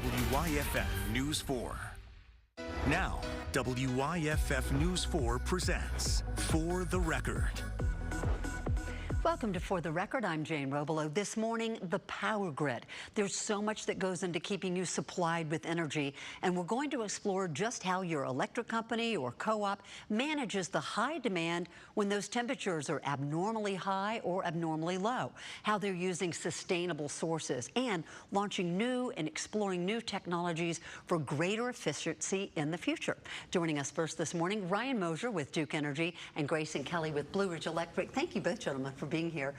WYFF News 4. Now, WYFF News 4 presents For the Record. Welcome to For the Record. I'm Jane Robelo. This morning, the power grid. There's so much that goes into keeping you supplied with energy, and we're going to explore just how your electric company or co-op manages the high demand when those temperatures are abnormally high or abnormally low, how they're using sustainable sources, and launching new and exploring new technologies for greater efficiency in the future. Joining us first this morning, Ryan Mosier with Duke Energy and Grayson Kelly with Blue Ridge Electric. Thank you both, gentlemen, for being here.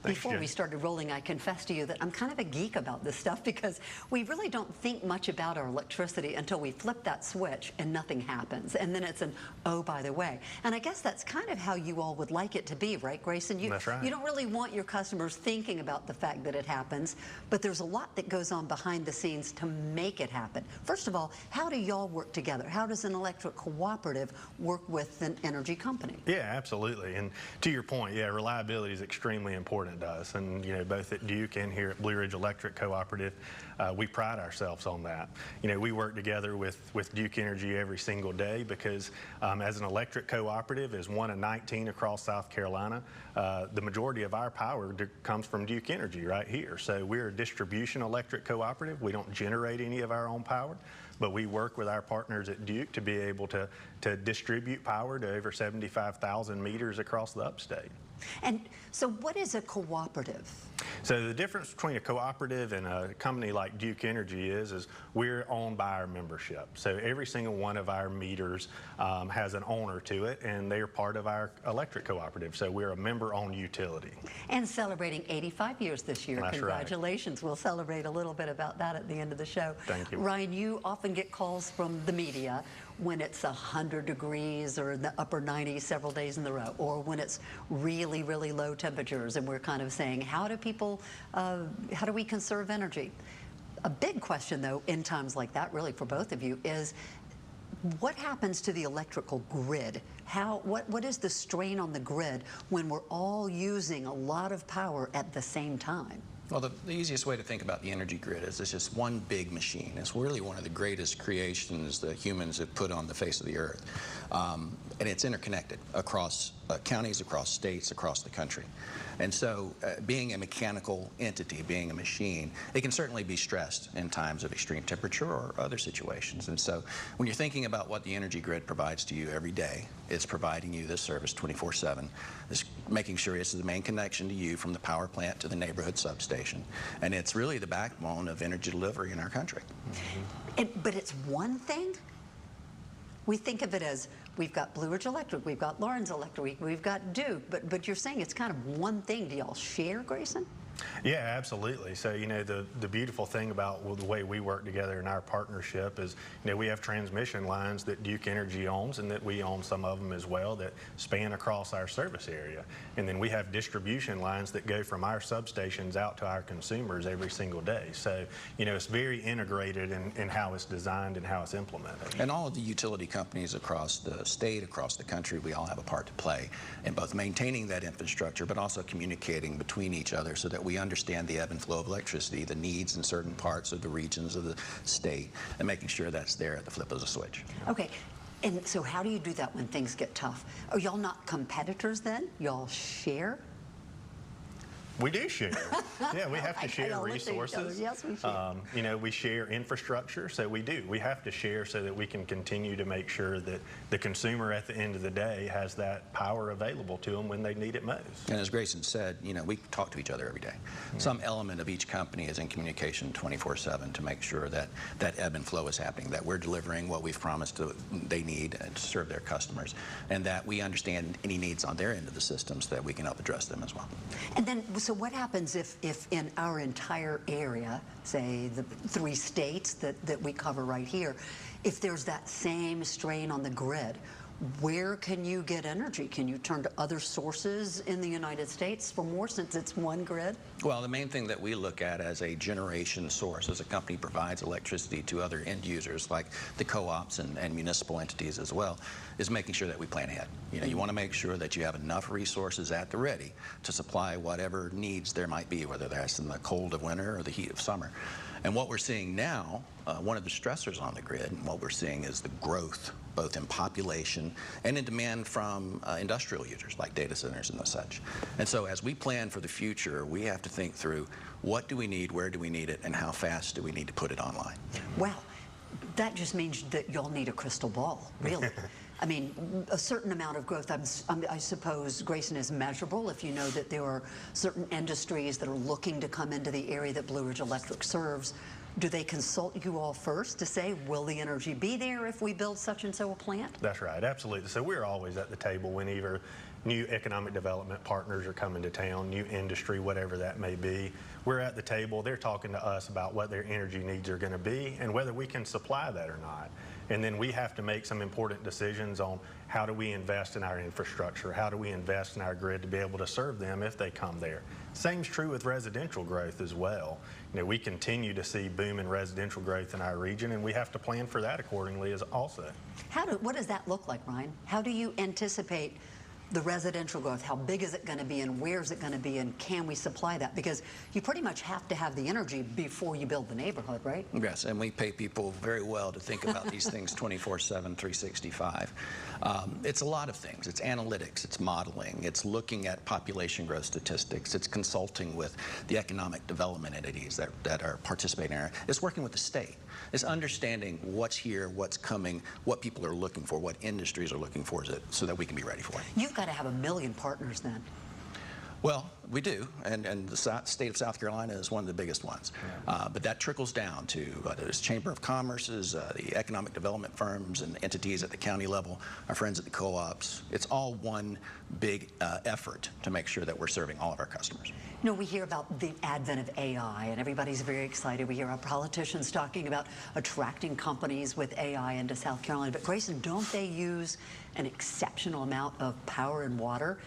Before we started rolling, I confessed to you that I'm kind of a geek about this stuff because we really don't think much about our electricity until we flip that switch and nothing happens. And then it's an, oh, by the way. And I guess that's kind of how you all would like it to be, right, Grayson? That's right. You don't really want your customers thinking about the fact that it happens, but there's a lot that goes on behind the scenes to make it happen. First of all, how do y'all work together? How does an electric cooperative work with an energy company? Yeah, absolutely. And to your point, yeah, reliability is extremely important to us. And, you know, both at Duke and here at Blue Ridge Electric Cooperative, we pride ourselves on that. You know, we work together with Duke Energy every single day because as an electric cooperative, as one of 19 across South Carolina, the majority of our power comes from Duke Energy right here. So we're a distribution electric cooperative. We don't generate any of our own power, but we work with our partners at Duke to be able to distribute power to over 75,000 meters across the upstate. And so what is a cooperative? So the difference between a cooperative and a company like Duke Energy is we're owned by our membership. So every single one of our meters has an owner to it, and they are part of our electric cooperative. So we're a member-owned utility. And celebrating 85 years this year. That's Congratulations. Right. We'll celebrate a little bit about that at the end of the show. Thank you. Ryan, you often get calls from the media when it's 100 degrees or in the upper 90s several days in a row, or when it's really, really low temperatures, and we're kind of saying, how do we conserve energy? A big question, though, in times like that, really for both of you, is what happens to the electrical grid? What is the strain on the grid when we're all using a lot of power at the same time? Well, the easiest way to think about the energy grid is it's just one big machine. It's really one of the greatest creations that humans have put on the face of the earth. And it's interconnected across counties, across states, across the country. And so being a mechanical entity, being a machine, it can certainly be stressed in times of extreme temperature or other situations. And so when you're thinking about what the energy grid provides to you every day, it's providing you this service 24/7. It's making sure it's the main connection to you from the power plant to the neighborhood substation. And it's really the backbone of energy delivery in our country. Mm-hmm. But it's one thing? We think of it as we've got Blue Ridge Electric, we've got Lawrence Electric, we've got Duke, but you're saying it's kind of one thing. Do y'all share, Grayson? Yeah, absolutely. So, you know, the beautiful thing about the way we work together in our partnership is, you know, we have transmission lines that Duke Energy owns and that we own some of them as well that span across our service area. And then we have distribution lines that go from our substations out to our consumers every single day. So, you know, it's very integrated in how it's designed and how it's implemented. And all of the utility companies across the state, across the country, we all have a part to play in both maintaining that infrastructure, but also communicating between each other so that we understand the ebb and flow of electricity, the needs in certain parts of the regions of the state, and making sure that's there at the flip of the switch. Okay, and so how do you do that when things get tough? Are y'all not competitors then? Y'all share? We do share. Yeah, we have to share resources. Yes, we share. You know, we share infrastructure, so we do. We have to share so that we can continue to make sure that the consumer at the end of the day has that power available to them when they need it most. And as Grayson said, you know, we talk to each other every day. Mm-hmm. Some element of each company is in communication 24/7 to make sure that that ebb and flow is happening, that we're delivering what we've promised they need to serve their customers, and that we understand any needs on their end of the system so that we can help address them as well. And then, so what happens if in our entire area, say the 3 states that we cover right here, if there's that same strain on the grid? Where can you get energy? Can you turn to other sources in the United States for more since it's one grid? Well, the main thing that we look at as a generation source, as a company provides electricity to other end users like the co-ops and municipal entities as well, is making sure that we plan ahead. You know, you want to make sure that you have enough resources at the ready to supply whatever needs there might be, whether that's in the cold of winter or the heat of summer. And what we're seeing now, one of the stressors on the grid, and what we're seeing is the growth, both in population and in demand from industrial users like data centers and such. And so as we plan for the future, we have to think through what do we need, where do we need it, and how fast do we need to put it online. Well, that just means that you'll need a crystal ball, really. I mean, a certain amount of growth, I suppose, Grayson, is measurable if you know that there are certain industries that are looking to come into the area that Blue Ridge Electric serves. Do they consult you all first to say, will the energy be there if we build such and so a plant? That's right, absolutely. So we're always at the table whenever new economic development partners are coming to town, new industry, whatever that may be. We're at the table, they're talking to us about what their energy needs are going to be and whether we can supply that or not. And then we have to make some important decisions on how do we invest in our infrastructure, how do we invest in our grid to be able to serve them if they come there. Same's true with residential growth as well. You know, we continue to see boom in residential growth in our region, and we have to plan for that accordingly as also. What does that look like, Ryan? How do you anticipate the residential growth? How big is it going to be, and where is it going to be, and can we supply that? Because you pretty much have to have the energy before you build the neighborhood, right? Yes, and we pay people very well to think about these things 24/7, 365. It's a lot of things. It's analytics, it's modeling, it's looking at population growth statistics, it's consulting with the economic development entities that are participating in it. It's working with the state. It's understanding what's here, what's coming, what people are looking for, what industries are looking for, so that we can be ready for it. You've got to have 1 million partners then. Well, we do, and the state of South Carolina is one of the biggest ones. Yeah. But that trickles down to there's Chamber of Commerce's, the economic development firms and entities at the county level, our friends at the co-ops. It's all one big effort to make sure that we're serving all of our customers. You know, we hear about the advent of AI, and everybody's very excited. We hear our politicians talking about attracting companies with AI into South Carolina. But Grayson, don't they use an exceptional amount of power and water?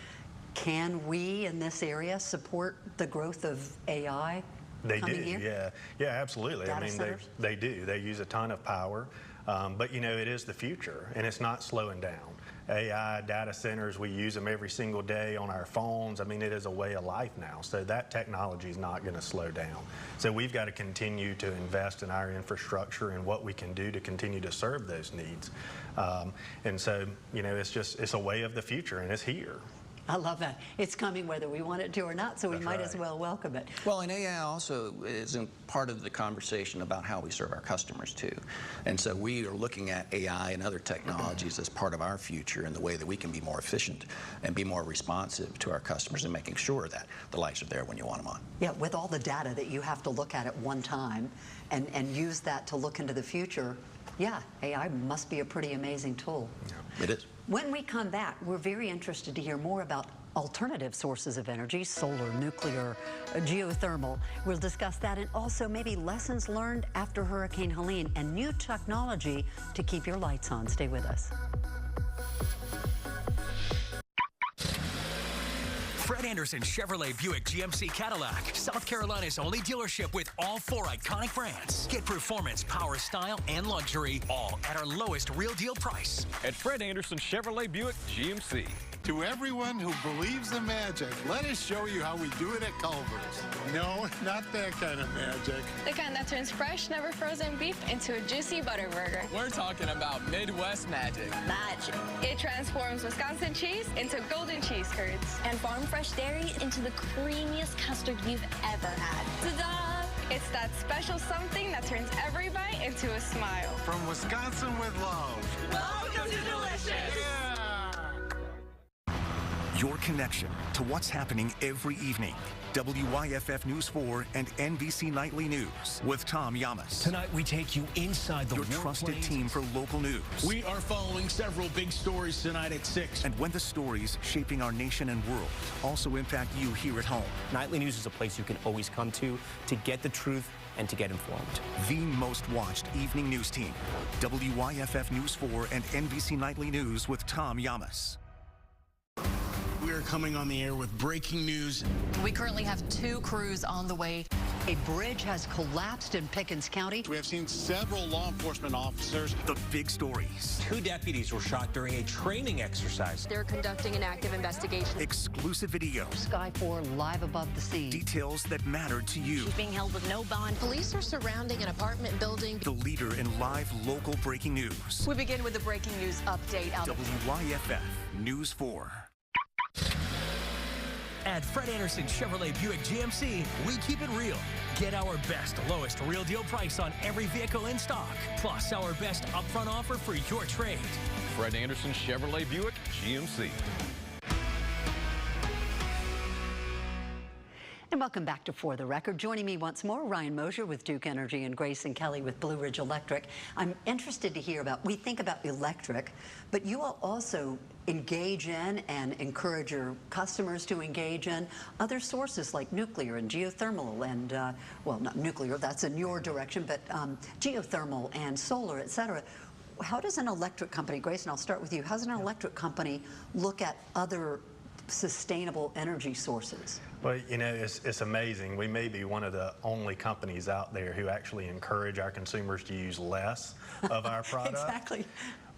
Can we in this area support the growth of AI? They do, yeah, absolutely. Data I mean, centers? they do. They use a ton of power, but you know, it is the future, and it's not slowing down. AI, data centers, we use them every single day on our phones. I mean, it is a way of life now, so that technology is not going to slow down. So we've got to continue to invest in our infrastructure and what we can do to continue to serve those needs. And so, you know, it's a way of the future, and it's here. I love that. It's coming whether we want it to or not, so we might as well welcome it. Well, and AI also is part of the conversation about how we serve our customers, too. And so we are looking at AI and other technologies as part of our future and the way that we can be more efficient and be more responsive to our customers and making sure that the lights are there when you want them on. Yeah, with all the data that you have to look at one time and use that to look into the future, yeah, AI must be a pretty amazing tool. Yeah, it is. When we come back, we're very interested to hear more about alternative sources of energy, solar, nuclear, geothermal. We'll discuss that, and also maybe lessons learned after Hurricane Helene and new technology to keep your lights on. Stay with us. Fred Anderson Chevrolet Buick GMC Cadillac, South Carolina's only dealership with all 4 iconic brands. Get performance, power, style, and luxury, all at our lowest real deal price. At Fred Anderson Chevrolet Buick GMC. To everyone who believes in magic, let us show you how we do it at Culver's. No, not that kind of magic. The kind that turns fresh, never frozen beef into a juicy butter burger. We're talking about Midwest magic. Magic. It transforms Wisconsin cheese into golden cheese curds. And farm fresh dairy into the creamiest custard you've ever had. Ta-da! It's that special something that turns every bite into a smile. From Wisconsin with love. Welcome to Delicious! Yeah! Your connection to what's happening every evening. WYFF News 4 and NBC Nightly News with Tom Yamas. Tonight we take you inside the your trusted team for local news. We are following several big stories tonight at 6. And when the stories shaping our nation and world also impact you here at home. Nightly News is a place you can always come to get the truth and to get informed. The most watched evening news team. WYFF News 4 and NBC Nightly News with Tom Yamas. We are coming on the air with breaking news. We currently have 2 crews on the way. A bridge has collapsed in Pickens County. We have seen several law enforcement officers. The big stories. 2 deputies were shot during a training exercise. They're conducting an active investigation. Exclusive video. Sky 4 live above the scene. Details that matter to you. She's being held with no bond. Police are surrounding an apartment building. The leader in live local breaking news. We begin with the breaking news update. WYFF News 4. At Fred Anderson Chevrolet Buick GMC, we keep it real. Get our best, lowest real deal price on every vehicle in stock, plus our best upfront offer for your trade. Fred Anderson Chevrolet Buick GMC. And welcome back to For the Record. Joining me once more, Ryan Mosier with Duke Energy and Grayson Kelly with Blue Ridge Electric. I'm interested to hear about, we think about electric, but you all also engage in and encourage your customers to engage in other sources like nuclear and geothermal and, well, not nuclear, that's in your direction, but geothermal and solar, et cetera. How does an electric company, Grayson, I'll start with you, how does an electric company look at other sustainable energy sources? Well, you know, it's amazing. We may be one of the only companies out there who actually encourage our consumers to use less of our product. Exactly.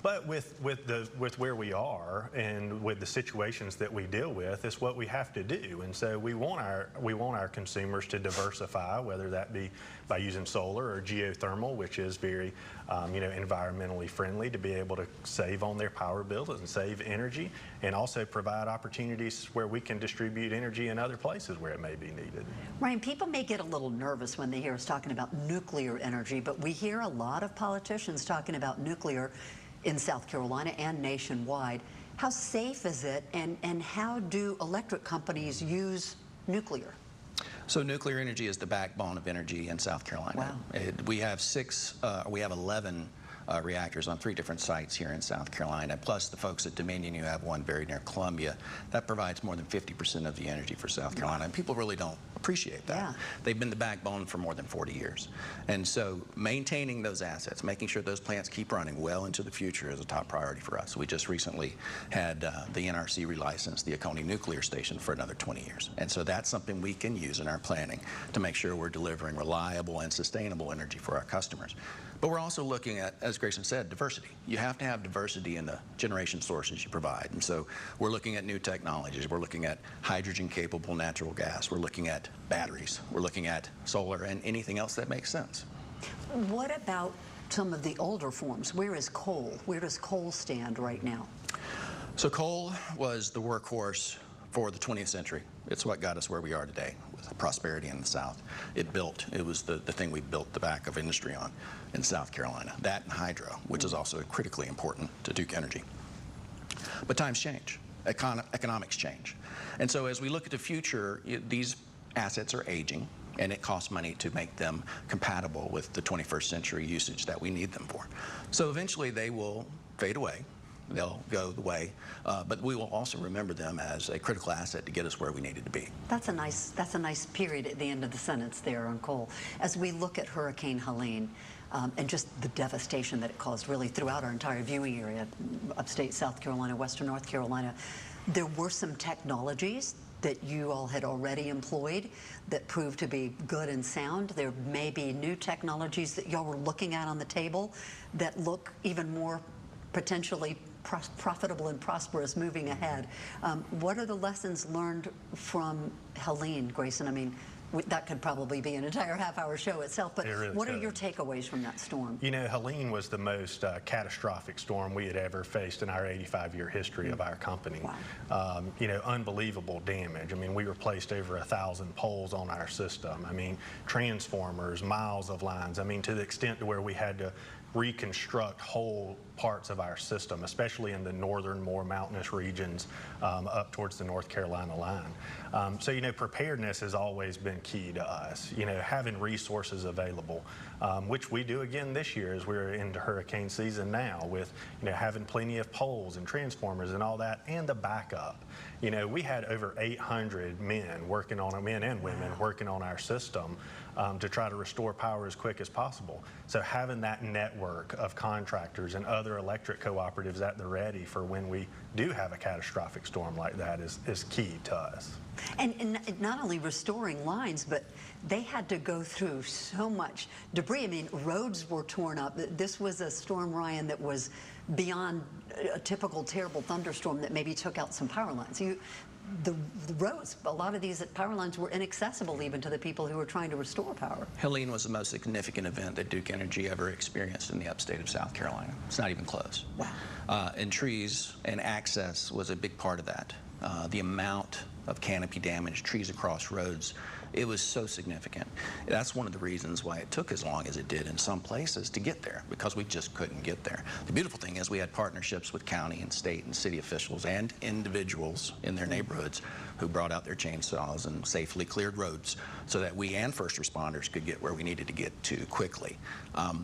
But with where we are and with the situations that we deal with, it's what we have to do. And so we want our consumers to diversify, whether that be by using solar or geothermal, which is very you know, environmentally friendly, to be able to save on their power bills and save energy, and also provide opportunities where we can distribute energy in other places where it may be needed. Ryan, people may get a little nervous when they hear us talking about nuclear energy, but we hear a lot of politicians talking about nuclear in South Carolina and nationwide. How safe is it, and how do electric companies use nuclear? So nuclear energy is the backbone of energy in South Carolina. Wow. We have 11 reactors on 3 different sites here in South Carolina, plus the folks at Dominion, you have one very near Columbia. That provides more than 50% of the energy for South Carolina, and people really don't appreciate that. Yeah. They've been the backbone for more than 40 years. And so maintaining those assets, making sure those plants keep running well into the future is a top priority for us. We just recently had the NRC relicense the Oconee Nuclear Station for another 20 years. And so that's something we can use in our planning to make sure we're delivering reliable and sustainable energy for our customers. But we're also looking at, as Grayson said, diversity. You have to have diversity in the generation sources you provide. And so we're looking at new technologies. We're looking at hydrogen-capable natural gas. We're looking at batteries. We're looking at solar and anything else that makes sense. What about some of the older forms? Where is coal? Where does coal stand right now? So coal was the workhorse for the 20th century. It's what got us where we are today with prosperity in the South. It was the thing we built the back of industry on in South Carolina. That and hydro, which is also critically important to Duke Energy. But times change. Economics change. And so as we look at the future, these assets are aging, and it costs money to make them compatible with the 21st century usage that we need them for. So eventually they will fade away. They'll go the way, but we will also remember them as a critical asset to get us where we needed to be. That's a nice period at the end of the sentence there on coal. As we look at Hurricane Helene, and just the devastation that it caused really throughout our entire viewing area, upstate South Carolina, western North Carolina, there were some technologies that you all had already employed that proved to be good and sound. There may be new technologies that y'all were looking at on the table that look even more potentially profitable and prosperous moving ahead. What are the lessons learned from Helene, Grayson? I mean, that could probably be an entire half-hour show itself, but what are your takeaways from that storm? You know, Helene was the most catastrophic storm we had ever faced in our 85-year history of our company. Wow. You know, unbelievable damage. I mean, we replaced over 1,000 poles on our system. I mean, transformers, miles of lines. I mean, to the extent to where we had to reconstruct whole parts of our system, especially in the northern, more mountainous regions up towards the North Carolina line. So, you know, preparedness has always been key to us. You know, having resources available, which we do again this year as we're into hurricane season now, with, you know, having plenty of poles and transformers and all that, and the backup. You know, we had over 800 men working on, men and women working on our system to try to restore power as quick as possible. So having that network of contractors and other electric cooperatives at the ready for when we do have a catastrophic storm like that is key to us. And not only restoring lines, but they had to go through so much debris. I mean, roads were torn up. This was a storm, Ryan, that was beyond a typical terrible thunderstorm that maybe took out some power lines. The roads, a lot of these power lines were inaccessible even to the people who were trying to restore power. Helene was the most significant event that Duke Energy ever experienced in the upstate of South Carolina. It's not even close. Wow. And trees and access was a big part of that. The amount of canopy damage, trees across roads, it was so significant. That's one of the reasons why it took as long as it did in some places to get there, because we just couldn't get there. The beautiful thing is we had partnerships with county and state and city officials and individuals in their neighborhoods who brought out their chainsaws and safely cleared roads so that we and first responders could get where we needed to get to quickly.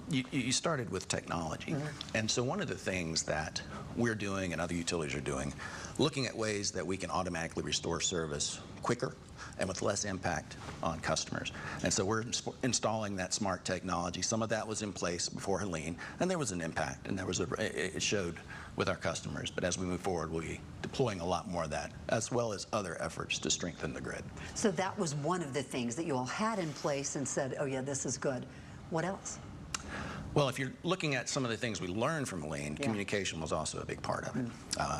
You started with technology. And so one of the things that we're doing and other utilities are doing, looking at ways that we can automatically restore service quicker and with less impact on customers. And so we're installing that smart technology. Some of that was in place before Helene, and there was an impact, and it showed with our customers. But as we move forward, we'll be deploying a lot more of that, as well as other efforts to strengthen the grid. So that was one of the things that you all had in place and said, oh yeah, this is good. What else? Well, if you're looking at some of the things we learned from Helene, communication was also a big part of it.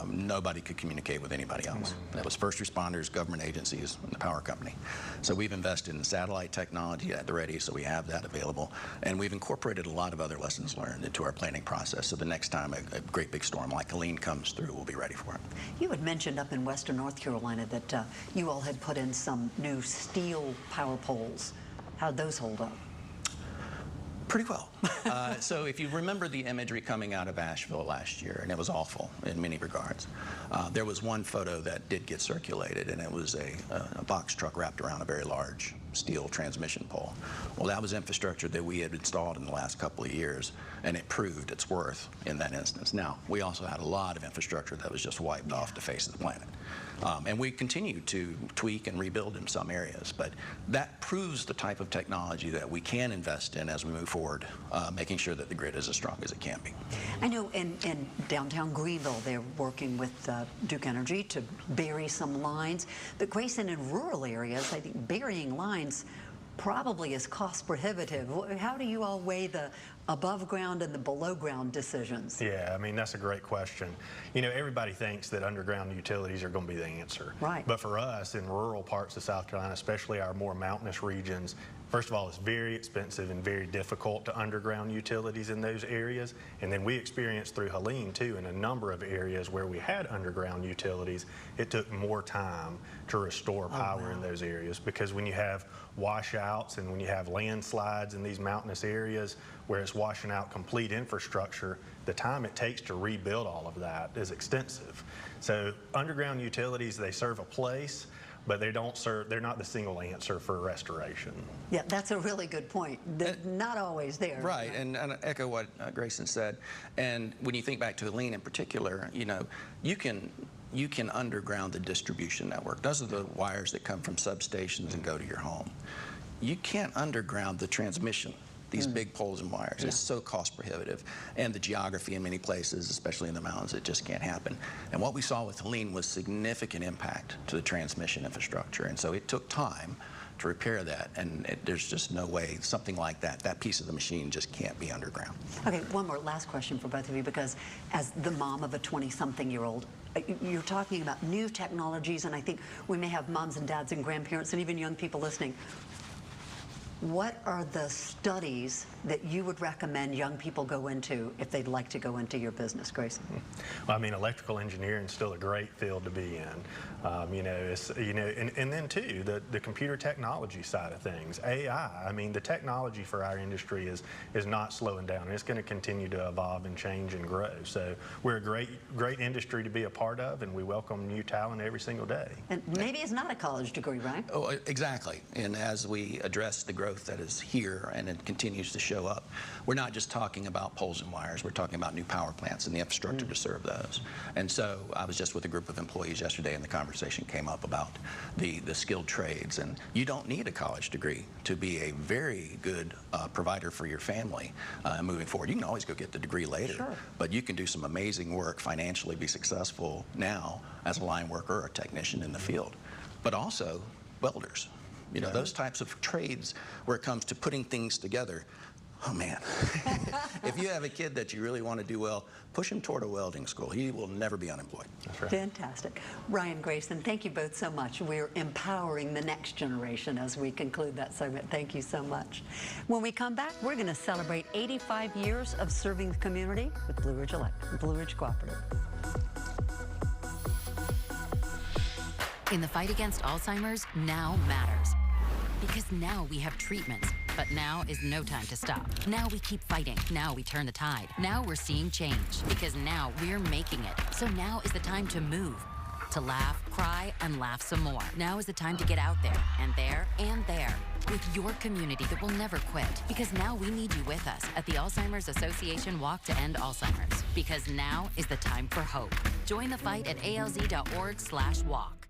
Nobody could communicate with anybody else. That was first responders, government agencies, and the power company. So we've invested in the satellite technology at the ready, so we have that available. And we've incorporated a lot of other lessons learned into our planning process. So the next time a great big storm like Helene comes through, we'll be ready for it. You had mentioned up in western North Carolina that you all had put in some new steel power poles. How'd those hold up? Pretty well. So if you remember the imagery coming out of Asheville last year, and it was awful in many regards, there was one photo that did get circulated, and it was a box truck wrapped around a very large steel transmission pole. Well, that was infrastructure that we had installed in the last couple of years, and it proved its worth in that instance. Now, we also had a lot of infrastructure that was just wiped off the face of the planet. And we continue to tweak and rebuild in some areas, but that proves the type of technology that we can invest in as we move forward, making sure that the grid is as strong as it can be. I know in downtown Greenville, they're working with Duke Energy to bury some lines, but Grayson, in rural areas, I think burying lines probably is cost prohibitive. How do you all weigh the above ground and the below ground decisions? Yeah, I mean, that's a great question. You know, everybody thinks that underground utilities are going to be the answer. Right. But for us in rural parts of South Carolina, especially our more mountainous regions, first of all, it's very expensive and very difficult to underground utilities in those areas. And then we experienced through Helene, too, in a number of areas where we had underground utilities, it took more time to restore power in those areas, because when you have washouts and when you have landslides in these mountainous areas where it's washing out complete infrastructure, the time it takes to rebuild all of that is extensive. So underground utilities, they serve a place, but they're not the single answer for restoration. Yeah, that's a really good point. They're not always there. Right, and I echo what Grayson said. And when you think back to Helene in particular, you know, you can underground the distribution network. Those are the wires that come from substations and go to your home. You can't underground the transmission, these big poles and wires. It's so cost prohibitive. And the geography in many places, especially in the mountains, it just can't happen. And what we saw with Helene was significant impact to the transmission infrastructure. And so it took time to repair that, and there's just no way something like that piece of the machine just can't be underground. Okay, one more last question for both of you, because as the mom of a 20-something-year-old, you're talking about new technologies, and I think we may have moms and dads and grandparents and even young people listening. What are the studies that you would recommend young people go into if they'd like to go into your business, Grayson? Well, I mean, electrical engineering is still a great field to be in. You know, it's, you know, and then too, the computer technology side of things, AI. I mean, the technology for our industry is not slowing down. It's going to continue to evolve and change and grow. So we're a great industry to be a part of, and we welcome new talent every single day. And maybe it's not a college degree, right? Oh, exactly. And as we address the growth growth that is here and it continues to show up. We're not just talking about poles and wires, we're talking about new power plants and the infrastructure to serve those. And so I was just with a group of employees yesterday and the conversation came up about the skilled trades. And you don't need a college degree to be a very good provider for your family moving forward. You can always go get the degree later, but you can do some amazing work, financially be successful now as a line worker or a technician in the field. But also welders, you know, those types of trades where it comes to putting things together. Oh man, if you have a kid that you really want to do well, push him toward a welding school. He will never be unemployed. That's right. Fantastic. Ryan, Grayson, thank you both so much. We're empowering the next generation as we conclude that segment. Thank you so much. When we come back, we're going to celebrate 85 years of serving the community with Blue Ridge Cooperative. In the fight against Alzheimer's, now matters. Because now we have treatments, but now is no time to stop. Now we keep fighting. Now we turn the tide. Now we're seeing change, because now we're making it. So now is the time to move, to laugh, cry, and laugh some more. Now is the time to get out there, and there, and there, with your community that will never quit. Because now we need you with us at the Alzheimer's Association Walk to End Alzheimer's. Because now is the time for hope. Join the fight at alz.org/walk.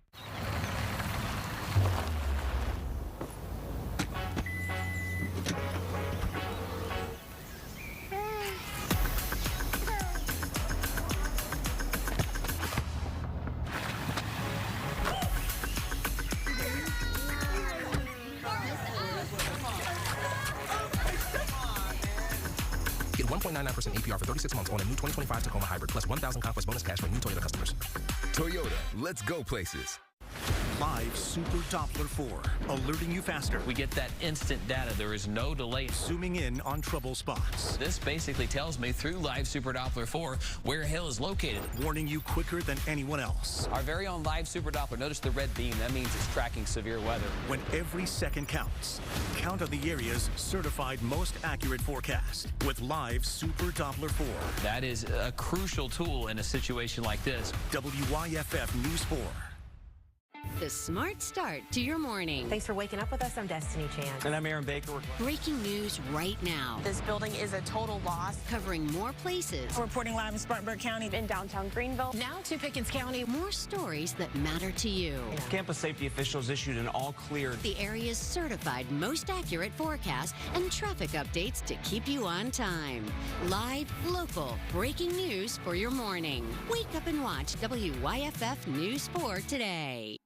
Get 1.99% APR for 36 months on a new 2025 Tacoma Hybrid plus 1,000 conquest bonus cash for new Toyota customers. Toyota, let's go places. Live Super Doppler 4, alerting you faster. We get that instant data. There is no delay. Zooming in on trouble spots. This basically tells me through Live Super Doppler 4 where a hill is located. Warning you quicker than anyone else. Our very own Live Super Doppler. Notice the red beam. That means it's tracking severe weather. When every second counts, count on the area's certified most accurate forecast with Live Super Doppler 4. That is a crucial tool in a situation like this. WYFF News 4. The smart start to your morning. Thanks for waking up with us. I'm Destiny Chan. And I'm Aaron Baker. Breaking news right now. This building is a total loss. Covering more places. We're reporting live in Spartanburg County in downtown Greenville. Now to Pickens County. More stories that matter to you. Campus safety officials issued an all clear. The area's certified most accurate forecast and traffic updates to keep you on time. Live, local, breaking news for your morning. Wake up and watch WYFF News 4 today.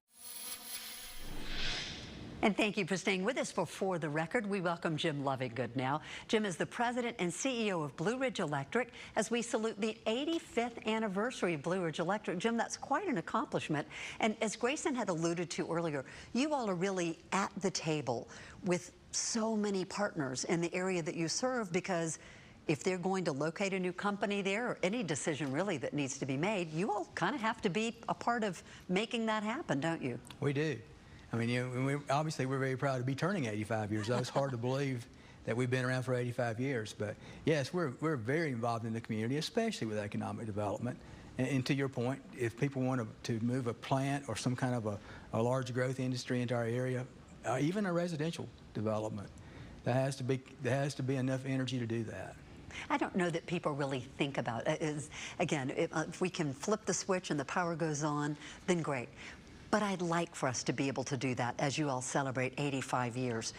And thank you for staying with us For the Record. We welcome Jim Lovingood now. Jim is the president and CEO of Blue Ridge Electric as we salute the 85th anniversary of Blue Ridge Electric. Jim, that's quite an accomplishment. And as Grayson had alluded to earlier, you all are really at the table with so many partners in the area that you serve, because if they're going to locate a new company there, or any decision really that needs to be made, you all kind of have to be a part of making that happen, don't you? We do. I mean, you know, obviously we're very proud to be turning 85 years old. It's hard to believe that we've been around for 85 years. But yes, we're very involved in the community, especially with economic development. And to your point, if people want to move a plant or some kind of a large growth industry into our area, even a residential development, there has to be enough energy to do that. I don't know that people really think about it. Again, if we can flip the switch and the power goes on, then great. But I'd like for us to be able to do that as you all celebrate 85 years.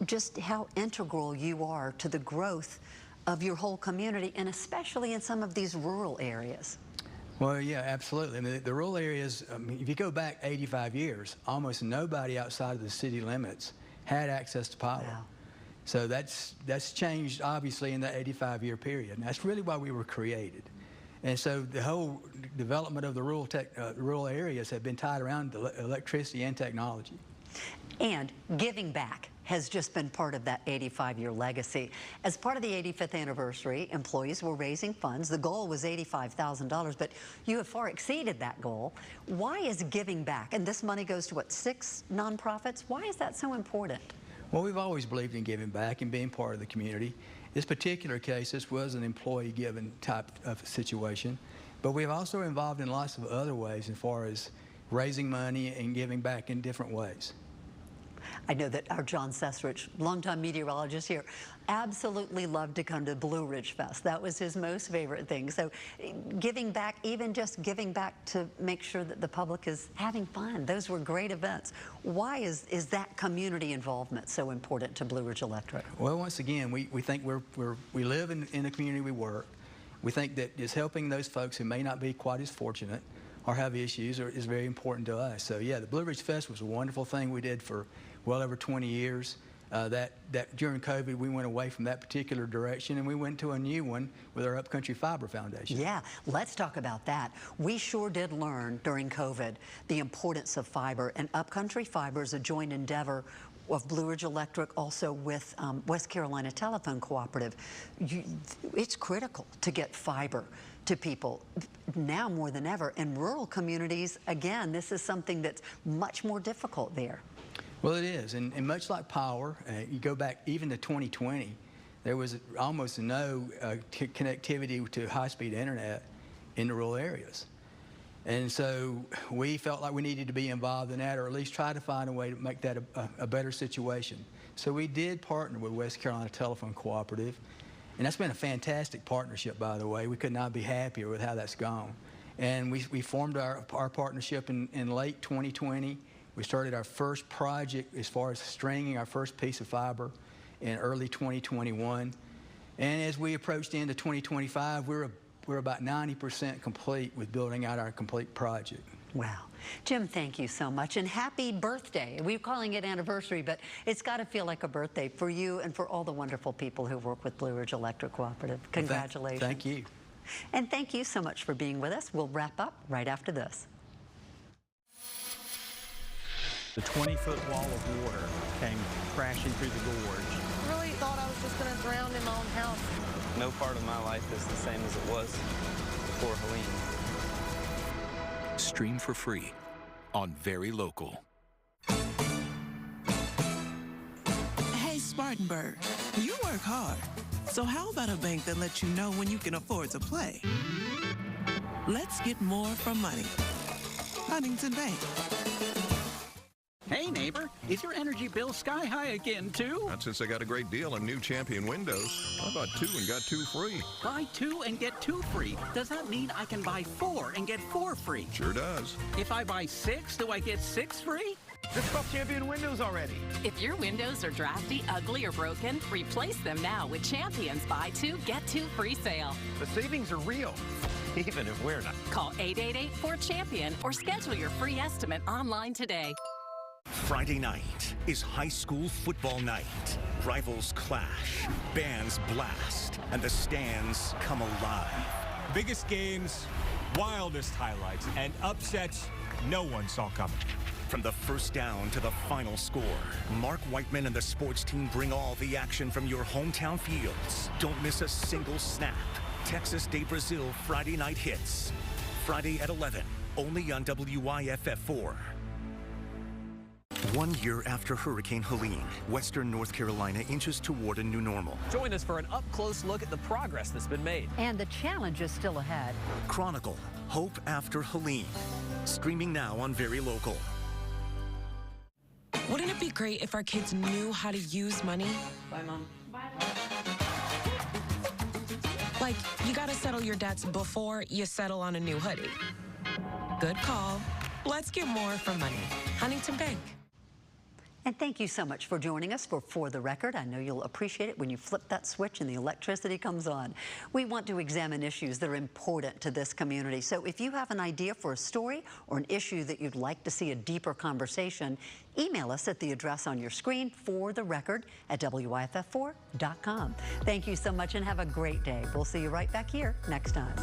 Just how integral you are to the growth of your whole community, and especially in some of these rural areas. Well, yeah, absolutely. I mean, the rural areas, if you go back 85 years, almost nobody outside of the city limits had access to power. Wow. So that's changed, obviously, in that 85-year period. And that's really why we were created. And so the whole development of the rural areas have been tied around electricity and technology. And giving back has just been part of that 85-year legacy. As part of the 85th anniversary, employees were raising funds. The goal was $85,000, but you have far exceeded that goal. Why is giving back? And this money goes to, what, 6 nonprofits? Why is that so important? Well, we've always believed in giving back and being part of the community. This particular case, this was an employee-given type of situation, but we've also involved in lots of other ways as far as raising money and giving back in different ways. I know that our John Sesrich, longtime meteorologist here, absolutely loved to come to Blue Ridge Fest. That was his most favorite thing. So giving back, even just giving back to make sure that the public is having fun. Those were great events. Why is that community involvement so important to Blue Ridge Electric? Well, once again, we think we live in the community we work. We think that just helping those folks who may not be quite as fortunate or have issues is very important to us. So yeah, the Blue Ridge Fest was a wonderful thing we did for well over 20 years. That during COVID, we went away from that particular direction and we went to a new one with our Upcountry Fiber Foundation. Yeah, let's talk about that. We sure did learn during COVID the importance of fiber, and Upcountry Fiber is a joint endeavor of Blue Ridge Electric, also with West Carolina Telephone Cooperative. It's critical to get fiber to people now more than ever. In rural communities, again, this is something that's much more difficult there. Well, it is, and much like power, you go back even to 2020, there was almost no connectivity to high-speed internet in the rural areas. And so we felt like we needed to be involved in that, or at least try to find a way to make that a better situation. So we did partner with West Carolina Telephone Cooperative, and that's been a fantastic partnership, by the way. We could not be happier with how that's gone. And we formed our partnership in late 2020. We started our first project as far as stringing our first piece of fiber in early 2021. And as we approached the end of 2025, we're about 90% complete with building out our complete project. Wow. Jim, thank you so much, and happy birthday. We're calling it anniversary, but it's got to feel like a birthday for you and for all the wonderful people who work with Blue Ridge Electric Cooperative. Congratulations. Thank you. And thank you so much for being with us. We'll wrap up right after this. The 20-foot wall of water came crashing through the gorge. I really thought I was just going to drown in my own house. No part of my life is the same as it was before Helene. Stream for free on Very Local. Hey, Spartanburg, you work hard. So how about a bank that lets you know when you can afford to play? Let's get more from money. Huntington Bank. Hey, neighbor, is your energy bill sky high again, too? Not since I got a great deal on new Champion windows. I bought 2 and got 2 free. Buy 2 and get 2 free. Does that mean I can buy 4 and get 4 free? Sure does. If I buy 6, do I get 6 free? Let's talk Champion windows already. If your windows are drafty, ugly, or broken, replace them now with Champion's Buy 2, Get 2 free sale. The savings are real, even if we're not. Call 888-4CHAMPION or schedule your free estimate online today. Friday night is high school football night. Rivals clash, bands blast, and the stands come alive. Biggest games, wildest highlights, and upsets no one saw coming. From the first down to the final score, Mark Whiteman and the sports team bring all the action from your hometown fields. Don't miss a single snap. Texas de Brazil Friday night hits. Friday at 11, only on WYFF4. 1 year after Hurricane Helene, Western North Carolina inches toward a new normal. Join us for an up-close look at the progress that's been made. And the challenge is still ahead. Chronicle, Hope After Helene. Streaming now on Very Local. Wouldn't it be great if our kids knew how to use money? Bye, Mom. Bye. Like, you gotta settle your debts before you settle on a new hoodie. Good call. Let's get more from money. Huntington Bank. And thank you so much for joining us for the Record. I know you'll appreciate it when you flip that switch and the electricity comes on. We want to examine issues that are important to this community. So if you have an idea for a story or an issue that you'd like to see a deeper conversation, email us at the address on your screen, fortherecord@WYFF4.com. Thank you so much and have a great day. We'll see you right back here next time.